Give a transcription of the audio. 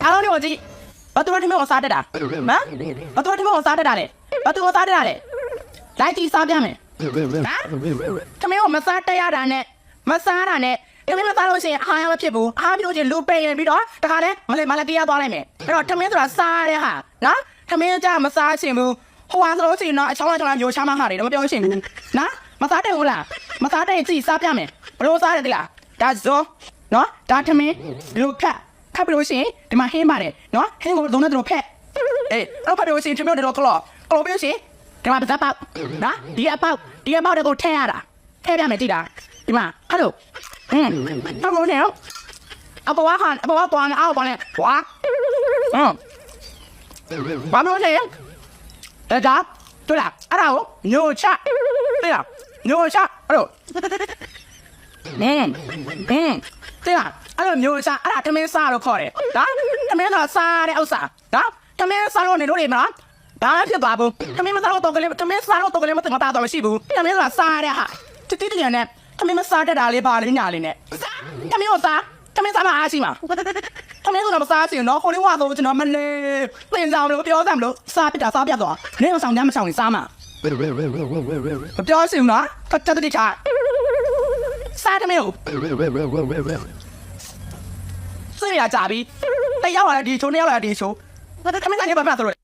အားလုံးဒီဘာသူတို့ထမင်းကိုစားတက်တာဟမ်ဘာသူတို့ထမင်းကိုစားတက်တာလေဘာသူကိုစားတက်တာလေလိုက်ကြည့်စားပြမယ်ထမင်းကိုမစားတက်ရတာနဲ့မစားတာနဲ့ထမင်းမစားလို့ရှိရင်အားရမဖြစ်ဘူးအားပြီးလို့ချင်းလူပိန်ရင်ပြီးတော့တခါလဲမလဲတရားသွားလိုက်မယ်အဲ့တော့ထမင်းဆိုတာစားတဲ့ဟာနော်ထမင်းကြမစားချင်ဘူးဟိုဟာဆိုလို့ရှိရင်တော့အချောင်းချောင်းမျိုးချမ်းမဟာတွေတော့မပြောချင်ဘူးနော်မစားတဲ့ဟုတ်လားမစားတဲ့ကြည့်စားပြမယ်ဘလို့စားတယ်တိလားဒါဇောနော်ဒါထမင်းဒီလိုခတ်ပြီးလို့ရှိရင်ဒီမှာဟင်းပါတယ်နော်ဟင်းကိုလုံးနဲ့တို့ဖက်အေးအဲ့ဖက်လို့ရှိရင်ထမင်းတို့ကလောပြီးလို့ရှိရင်ဒီမှာပဇက်ပေါက်နော်ဒီအပေါက်တွေကိုထည့်ရတာထည့်ပြမယ်တိလားဒီမှာဟယ်လိုတော့ဘုံနေရောအပေါ်ကပေါ်နေအောက်ပေါ်နေဝါဘာလို့လဲဒါတွေ့လားအဲ့ဒါကိုညိုချတွေ့လားညိုချအဲ့လိုတွေ့လားအဲ့လိုညိုချအဲ့ဒါထမင်းစားလို့ခေါ်တယ်နော်ထမင်းတော့စားတဲ့ဥစ္စာနော်ထမင်းစားလို့နေလို့နေမလားဘာမှဖြစ်သွားဘူးထမင်းမစားလို့တော့ကလေးထမင်းစားလို့တော့ကလေးမတင်မသားတော့မရှိဘူးထမင်းဆိုတာစားတဲ့ဟာတိတရနဲ့ထမင်းမစားတတ်တာလေးပါလေးညာလေးနဲ့ထမင်းကိုစားထမင်းစားမအားရှိမှာထမင်းကတော့မစားချင်တော့ခိုးလေးဝါတော့ကျွန်တော်မလေးသင်ဆောင်လို့ပြောစမ်းမလို့စားပြတာစားပြသွားနင်းမဆောင်ညမဆောင်ရင်စားမှာမပြောစင်နော်တတ်တိချာစားထမင်းကိုစိတ်ရကြပြီတယောက်လာဒီချိုးနှစ်ယောက်လာဒီချိုးထမင်းစားနေပါမလားဆိုတော့